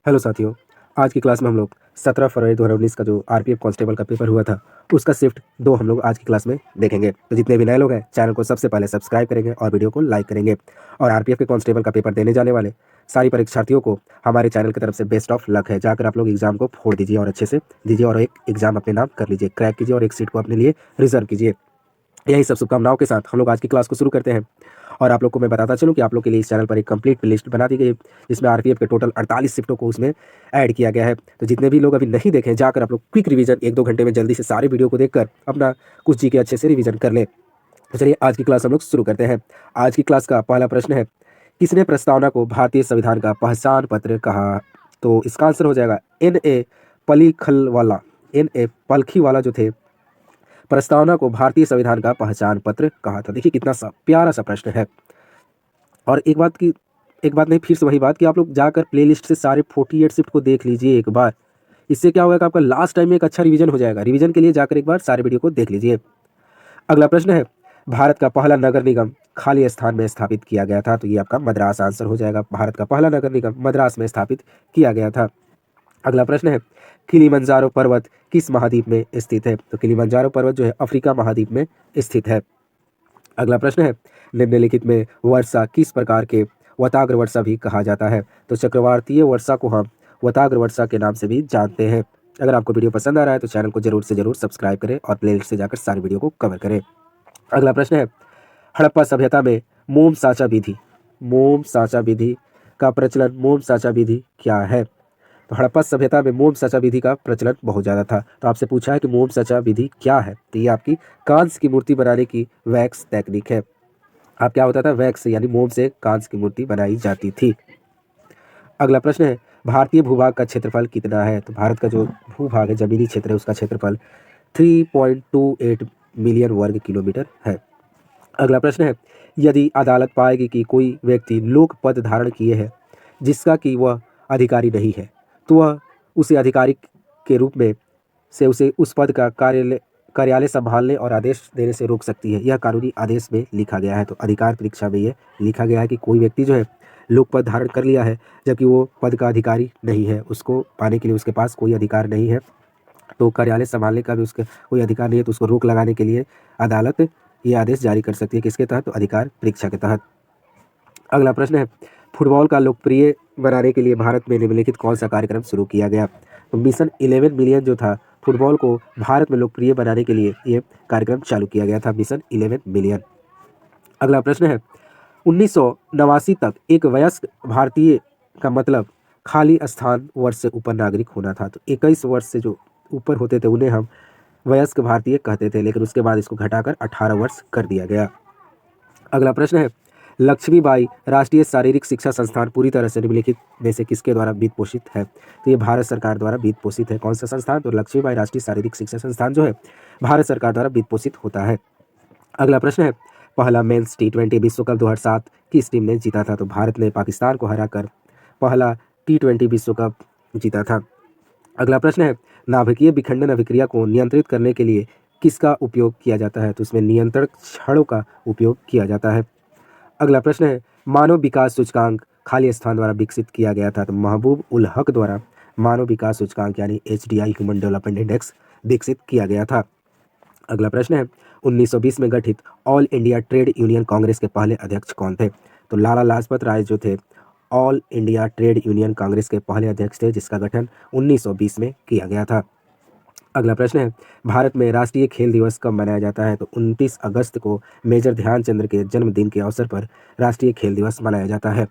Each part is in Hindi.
हेलो साथियों। आज की क्लास में हम लोग 17 फरवरी 2019 का जो आरपीएफ कांस्टेबल का पेपर हुआ था उसका शिफ्ट 2 हम लोग आज की क्लास में देखेंगे। तो जितने भी नए लोग हैं चैनल को सबसे पहले सब्सक्राइब करेंगे और वीडियो को लाइक करेंगे। और आरपीएफ के कांस्टेबल का पेपर देने जाने वाले सारी परीक्षार्थियों को हमारे चैनल की तरफ से बेस्ट ऑफ लक है। जाकर आप लोग एग्जाम को फोड़ दीजिए और अच्छे से दीजिए और एक एग्जाम अपने नाम कर लीजिए, क्रैक कीजिए और एक सीट को अपने लिए रिजर्व कीजिए। यही सब शुभकामनाओं के साथ हम लोग आज की क्लास को शुरू करते हैं। और आप लोग को मैं बताता चलूँ कि आप लोग के लिए इस चैनल पर एक कंप्लीट लिस्ट बना दी गई है, जिसमें आरपीएफ के टोटल 48 शिफ्टों को उसमें ऐड किया गया है। तो जितने भी लोग अभी नहीं देखें जाकर आप लोग क्विक रिवीजन 1-2 घंटे में जल्दी से सारे वीडियो को देखकर अपना कुछ जी के अच्छे से रिवीजन कर लें। तो चलिए आज की क्लास हम लोग शुरू करते हैं। आज की क्लास का पहला प्रश्न है, किसने प्रस्तावना को भारतीय संविधान का पहचान पत्र कहा? तो इसका आंसर हो जाएगा N.A. पलीखलवाला। N.A. पलखीवाला जो थे, प्रस्तावना को भारतीय संविधान का पहचान पत्र कहा था। देखिए कितना सा प्यारा सा प्रश्न है। और एक बात नहीं, फिर से वही बात कि आप लोग जाकर प्लेलिस्ट से सारे 48 शिफ्ट को देख लीजिए एक बार। इससे क्या होगा कि आपका लास्ट टाइम में एक अच्छा रिवीजन हो जाएगा। रिवीजन के लिए जाकर एक बार सारे वीडियो को देख लीजिए। अगला प्रश्न है, भारत का पहला नगर निगम खाली स्थान में स्थापित किया गया था? तो ये आपका मद्रास आंसर हो जाएगा। भारत का पहला नगर निगम मद्रास में स्थापित किया गया था। अगला प्रश्न है, किलिमंजारो पर्वत किस महाद्वीप में स्थित है? तो किलिमंजारो पर्वत जो है अफ्रीका महाद्वीप में स्थित है। अगला प्रश्न है, निम्नलिखित में वर्षा किस प्रकार के वताग्र वर्षा भी कहा जाता है? तो चक्रवातीय वर्षा को हम वताग्र वर्षा के नाम से भी जानते हैं। अगर आपको वीडियो पसंद आ रहा है तो चैनल को जरूर से जरूर सब्सक्राइब करें और प्लेलिस्ट से जाकर सारी वीडियो को कवर करें। अगला प्रश्न है, हड़प्पा सभ्यता में मोम साचा विधि का प्रचलन मोम साचा विधि क्या है? तो हड़प्पा सभ्यता में मोम साचा विधि का प्रचलन बहुत ज़्यादा था। तो आपसे पूछा है कि मोम साचा विधि क्या है? तो ये आपकी कांस्य की मूर्ति बनाने की वैक्स टेक्निक है। आप क्या होता था, वैक्स यानी मोम से कांस्य की मूर्ति बनाई जाती थी। अगला प्रश्न है, भारतीय भूभाग का क्षेत्रफल कितना है? तो भारत का जो भूभाग है, जमीनी क्षेत्र है, उसका क्षेत्रफल 3.28 मिलियन वर्ग किलोमीटर है। अगला प्रश्न है, यदि अदालत पाएगी कि कोई व्यक्ति लोक पद धारण किए है जिसका कि वह अधिकारी नहीं है, तो वह उसे अधिकारी के रूप में से उसे उस पद का कार्यालय संभालने और आदेश देने से रोक सकती है। यह कानूनी आदेश में लिखा गया है। तो अधिकार परीक्षा में ये लिखा गया है कि कोई व्यक्ति जो है लोक पद धारण कर लिया है जबकि वो पद का अधिकारी नहीं है, उसको पाने के लिए उसके पास कोई अधिकार नहीं है, तो कार्यालय संभालने का भी उसका कोई अधिकार नहीं है, तो उसको रोक लगाने के लिए अदालत ये आदेश जारी कर सकती है। किसके तहत? तो अधिकार परीक्षा के तहत। अगला प्रश्न है, फुटबॉल का लोकप्रिय बनाने के लिए भारत में निम्नलिखित कौन सा कार्यक्रम शुरू किया गया? तो मिशन 11 मिलियन जो था, फुटबॉल को भारत में लोकप्रिय बनाने के लिए ये कार्यक्रम चालू किया गया था, मिशन 11 मिलियन। अगला प्रश्न है, 1989 तक एक वयस्क भारतीय का मतलब खाली स्थान वर्ष से ऊपर नागरिक होना था। तो 21 वर्ष से जो ऊपर होते थे उन्हें हम वयस्क भारतीय कहते थे, लेकिन उसके बाद इसको घटाकर 18 वर्ष कर दिया गया। अगला प्रश्न है, लक्ष्मीबाई राष्ट्रीय शारीरिक शिक्षा संस्थान पूरी तरह से निम्नलिखित में से किसके द्वारा वित्त पोषित है? तो ये भारत सरकार द्वारा वित्त पोषित है। कौन सा संस्थान? तो लक्ष्मीबाई राष्ट्रीय शारीरिक शिक्षा संस्थान जो है भारत सरकार द्वारा वित्त पोषित होता है। अगला प्रश्न है, पहला मेंस T20 विश्व कप 2007 किस टीम ने जीता था? तो भारत ने पाकिस्तान को हराकर पहला T20 विश्व कप जीता था। अगला प्रश्न है, नाभिकीय विखंडन अभिक्रिया को नियंत्रित करने के लिए किसका उपयोग किया जाता है? तो इसमें नियंत्रण छड़ों का उपयोग किया जाता है। अगला प्रश्न है, मानव विकास सूचकांक खाली स्थान द्वारा विकसित किया गया था? तो महबूब उल हक द्वारा मानव विकास सूचकांक यानी HDI ह्यूमन डेवलपमेंट इंडेक्स विकसित किया गया था। अगला प्रश्न है, 1920 में गठित all India trade union Congress के पहले अध्यक्ष कौन थे? तो लाला लाजपत राय जो थे all India trade union Congress के पहले अध्यक्ष थे, जिसका गठन 1920 में किया गया था। अगला प्रश्न है, भारत में राष्ट्रीय खेल दिवस कब मनाया जाता है? तो 29 अगस्त को मेजर ध्यानचंद्र के जन्मदिन के अवसर पर राष्ट्रीय खेल दिवस मनाया जाता है।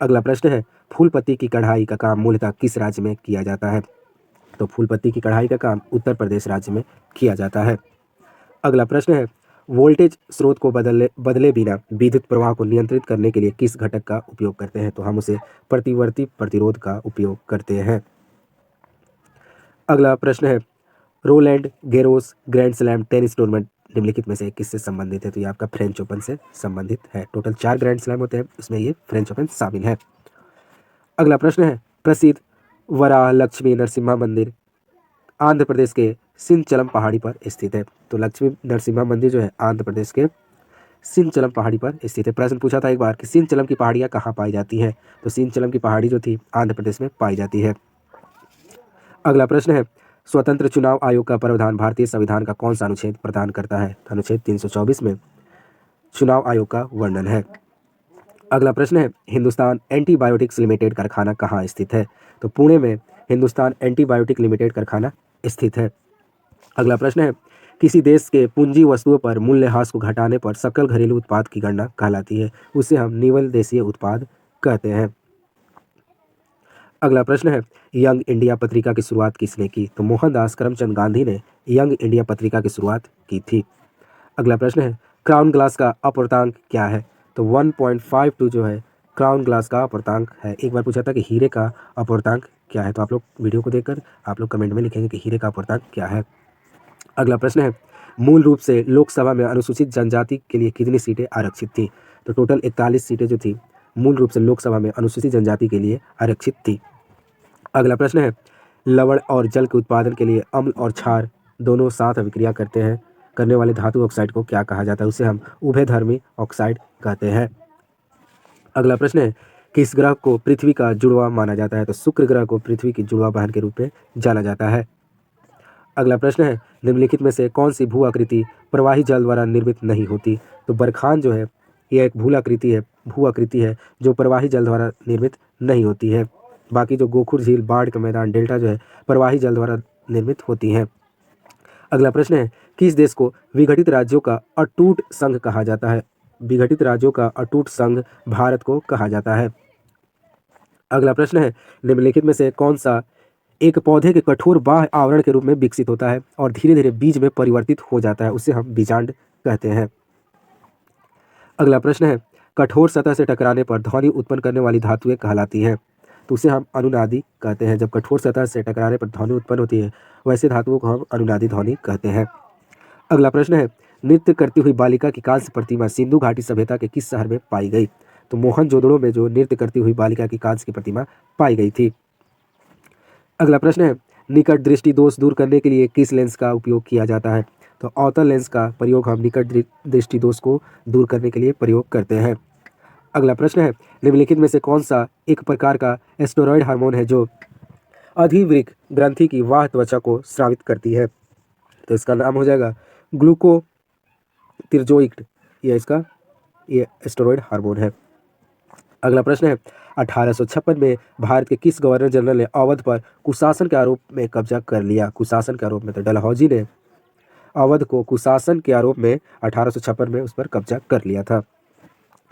अगला प्रश्न है, फूल पत्ती की कढ़ाई का काम मूलतः किस राज्य में किया जाता है? तो फूल पत्ती की कढ़ाई का काम उत्तर प्रदेश राज्य में किया जाता है। अगला प्रश्न है, वोल्टेज स्रोत को बदले बिना विद्युत प्रवाह को नियंत्रित करने के लिए किस घटक का उपयोग करते हैं? तो हम उसे प्रतिवर्ती प्रतिरोध का उपयोग करते हैं। अगला प्रश्न है, Rowland Garros grand slam tennis tournament निम्नलिखित में से किससे संबंधित है? तो ये आपका फ्रेंच ओपन से संबंधित है। टोटल 4 ग्रैंड स्लैम होते हैं, उसमें ये फ्रेंच ओपन शामिल है। अगला प्रश्न है, प्रसिद्ध वराह लक्ष्मी नरसिम्हा मंदिर आंध्र प्रदेश के सिंचलम पहाड़ी पर स्थित है। तो लक्ष्मी नरसिम्हा मंदिर जो है आंध्र प्रदेश के सिंचलम पहाड़ी पर स्थित है। प्रश्न पूछा था एक बार कि सिंचलम की पहाड़ियाँ कहाँ पाई जाती हैं, तो सिंचलम की पहाड़ी जो थी आंध्र प्रदेश में पाई जाती है। अगला प्रश्न है, स्वतंत्र चुनाव आयोग का प्रावधान भारतीय संविधान का कौन सा अनुच्छेद प्रदान करता है? अनुच्छेद 324 में चुनाव आयोग का वर्णन है। अगला प्रश्न है, हिंदुस्तान एंटीबायोटिक्स लिमिटेड कारखाना कहाँ स्थित है? तो पुणे में हिंदुस्तान एंटीबायोटिक लिमिटेड कारखाना स्थित है। अगला प्रश्न है, किसी देश के पूंजी वस्तुओं पर मूल्यह्रास को घटाने पर सकल घरेलू उत्पाद की गणना कहलाती है, उसे हम निवल देशीय उत्पाद कहते हैं। अगला प्रश्न है, यंग इंडिया पत्रिका की शुरुआत किसने की? तो मोहनदास करमचंद गांधी ने यंग इंडिया पत्रिका की शुरुआत की थी। अगला प्रश्न है, क्राउन ग्लास का अपूर्णांक क्या है? तो 1.52 जो है क्राउन ग्लास का अपूर्णांक है। एक बार पूछा था कि हीरे का अपूर्णांक क्या है, तो आप लोग वीडियो को देखकर आप लोग कमेंट में लिखेंगे कि हीरे का अपूर्णांक क्या है। अगला प्रश्न है, मूल रूप से लोकसभा में अनुसूचित जनजाति के लिए कितनी सीटें आरक्षित थी? तो टोटल 41 सीटें जो थी मूल रूप से लोकसभा में अनुसूचित जनजाति के लिए आरक्षित थी। अगला प्रश्न है, लवण और जल के उत्पादन के लिए अम्ल और क्षार दोनों साथ अभिक्रिया करने वाले धातु ऑक्साइड को क्या कहा जाता है? उसे हम उभयधर्मी ऑक्साइड कहते हैं। अगला प्रश्न है, किस ग्रह को पृथ्वी का जुड़वा माना जाता है? तो शुक्र ग्रह को पृथ्वी की जुड़वा बहन के रूप में जाना जाता है। अगला प्रश्न है, निम्नलिखित में से कौन सी भू आकृति प्रवाही जल द्वारा निर्मित नहीं होती? तो बरखान जो है यह एक भू आकृति है जो प्रवाही जल द्वारा निर्मित नहीं होती है। बाकी जो गोखुर झील, बाढ़ का मैदान, डेल्टा जो है प्रवाही जल द्वारा निर्मित होती हैं। अगला प्रश्न है, किस देश को विघटित राज्यों का अटूट संघ कहा जाता है? विघटित राज्यों का अटूट संघ भारत को कहा जाता है। अगला प्रश्न है, निम्नलिखित में से कौन सा एक पौधे के कठोर बाह्य आवरण के रूप में विकसित होता है और धीरे धीरे बीज में परिवर्तित हो जाता है? उसे हम बीजांड कहते हैं। अगला प्रश्न है, कठोर सतह से टकराने पर ध्वनि उत्पन्न करने वाली धातुएं कहलाती हैं, तो उसे हम अनुनादी कहते हैं। जब कठोर सतह से टकराने पर ध्वनि उत्पन्न होती है वैसे धातुओं को हम अनुनादी ध्वनि कहते हैं। अगला प्रश्न है, नृत्य करती हुई बालिका की कांस्य प्रतिमा सिंधु घाटी सभ्यता के किस शहर में पाई गई? तो मोहनजोदड़ो में जो नृत्य करती हुई बालिका की कांस्य की प्रतिमा पाई गई थी। अगला प्रश्न है, निकट दृष्टि दोष दूर करने के लिए किस लेंस का उपयोग किया जाता है? तो अवतल लेंस का प्रयोग हम निकट दृष्टि दोष को दूर करने के लिए प्रयोग करते हैं। अगला प्रश्न है, निम्नलिखित में से कौन सा एक प्रकार का स्टेरॉयड हार्मोन है जो अधिवृक्क ग्रंथि की वाह त्वचा को स्रावित करती है? तो इसका नाम हो जाएगा ग्लूकोतिर्जोइड। ये स्टेरॉयड हार्मोन है। अगला प्रश्न है, 1856 में भारत के किस गवर्नर जनरल ने अवध पर कुशासन के आरोप में कब्जा कर लिया? कुशासन के आरोप में तो डलहौजी ने अवध को कुशासन के आरोप में 1856 में उस पर कब्जा कर लिया था।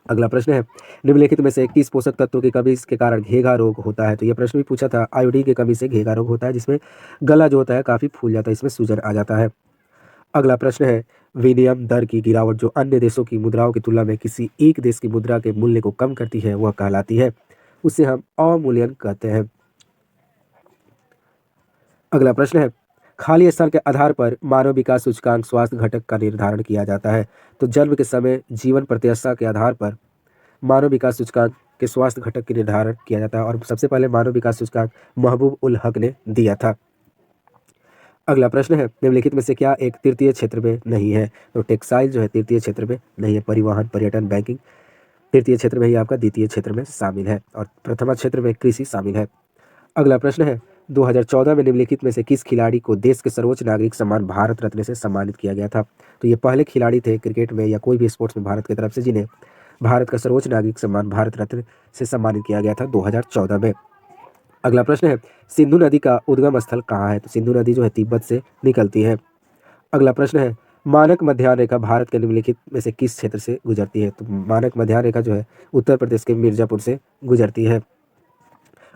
अगला प्रश्न है, निम्नलिखित में से किस पोषक तत्व की कमी के कारण घेघा रोग होता है? तो यह प्रश्न भी पूछा था। आयोडीन की कमी से घेघा रोग होता है, जिसमें गला जो होता है काफी फूल जाता है, इसमें सूजन आ जाता है। अगला प्रश्न है, विनिमय दर की गिरावट जो अन्य देशों की मुद्राओं की तुलना में किसी एक देश की मुद्रा के मूल्य को कम करती है वह कहलाती है, उसे हम अवमूल्यन कहते हैं। अगला प्रश्न है, खाली स्थान के आधार पर मानव विकास सूचकांक स्वास्थ्य घटक का निर्धारण किया जाता है। तो जन्म के समय जीवन प्रत्याशा के आधार पर मानव विकास सूचकांक के स्वास्थ्य घटक का निर्धारण किया जाता है और सबसे पहले मानव विकास सूचकांक महबूब उल हक ने दिया था। अगला प्रश्न है, निम्नलिखित में से क्या एक तृतीय क्षेत्र में नहीं है? तो टेक्सटाइल जो है तृतीय क्षेत्र में नहीं है। परिवहन, पर्यटन, बैंकिंग तृतीय क्षेत्र में ही आपका द्वितीय क्षेत्र में शामिल है और प्रथम क्षेत्र में कृषि शामिल है। अगला प्रश्न है, 2014 में निम्नलिखित में से किस खिलाड़ी को देश के सर्वोच्च नागरिक सम्मान भारत रत्न से सम्मानित किया गया था? तो ये पहले खिलाड़ी थे क्रिकेट में या कोई भी स्पोर्ट्स में भारत की तरफ से जिन्हें भारत का सर्वोच्च नागरिक सम्मान भारत रत्न से सम्मानित किया गया था 2014 में। अगला प्रश्न है, सिंधु नदी का उद्गम स्थल कहाँ है? तो सिंधु नदी जो है तिब्बत से निकलती है। अगला प्रश्न है, मानक मध्याह्न रेखा भारत के निम्नलिखित में से किस क्षेत्र से गुजरती है? तो मानक मध्याह्न रेखा जो है उत्तर प्रदेश के मिर्जापुर से गुजरती है।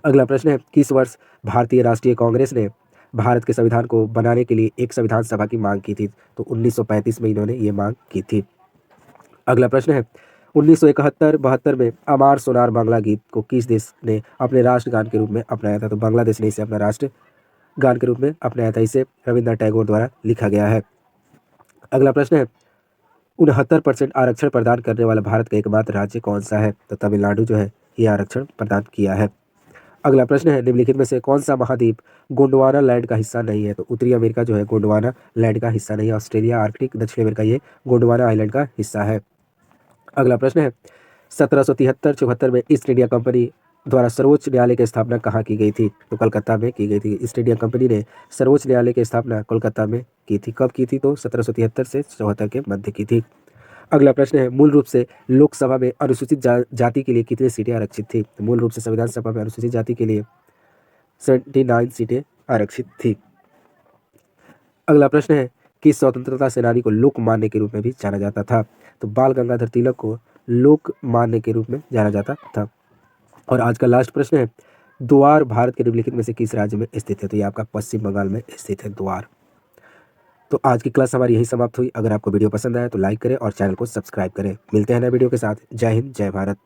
अगला प्रश्न है, किस वर्ष भारतीय राष्ट्रीय कांग्रेस ने भारत के संविधान को बनाने के लिए एक संविधान सभा की मांग की थी? तो 1935 में इन्होंने ये मांग की थी। अगला प्रश्न है, 1971-72 में अमार सोनार बांग्ला गीत को किस देश ने अपने राष्ट्रगान के रूप में अपनाया था? तो बांग्लादेश ने इसे अपना राष्ट्रगान के रूप में अपनाया था। इसे रविन्द्रनाथ टैगोर द्वारा लिखा गया है। अगला प्रश्न है, 69% आरक्षण प्रदान करने वाला भारत का एकमात्र राज्य कौन सा है? तो तमिलनाडु जो है ये आरक्षण प्रदान किया है। अगला प्रश्न है, निम्नलिखित में से कौन सा महाद्वीप गोंडवाना लैंड का हिस्सा नहीं है? तो उत्तरी अमेरिका जो है गोंडवाना लैंड का हिस्सा नहीं है। ऑस्ट्रेलिया, आर्कटिक, दक्षिण अमेरिका ये गोंडवाना आइलैंड का हिस्सा है। अगला प्रश्न है 1773-74 में ईस्ट इंडिया कंपनी द्वारा सर्वोच्च न्यायालय की स्थापना कहाँ की गई थी? तो कलकत्ता में की गई थी। ईस्ट इंडिया कंपनी ने सर्वोच्च न्यायालय की स्थापना कोलकाता में की थी। कब की थी? तो 1773 से 74 के मध्य की थी। अगला प्रश्न है मूल रूप से लोकसभा में अनुसूचित जाति के लिए कितनी सीटें आरक्षित थी? तो मूल रूप से संविधान सभा में अनुसूचित जाति के लिए 79 सीटें आरक्षित थी। अगला प्रश्न है किस स्वतंत्रता सेनानी को लोकमान्य के रूप में भी जाना जाता था? तो बाल गंगाधर तिलक को लोकमान्य के रूप में जाना जाता था। और आज का लास्ट प्रश्न है द्वार भारत के निम्नलिखित में से किस राज्य में स्थित है? तो ये आपका पश्चिम बंगाल में स्थित है द्वार। तो आज की क्लास हमारी यही समाप्त हुई। अगर आपको वीडियो पसंद आया तो लाइक करें और चैनल को सब्सक्राइब करें। मिलते हैं नए वीडियो के साथ। जय हिंद, जय भारत।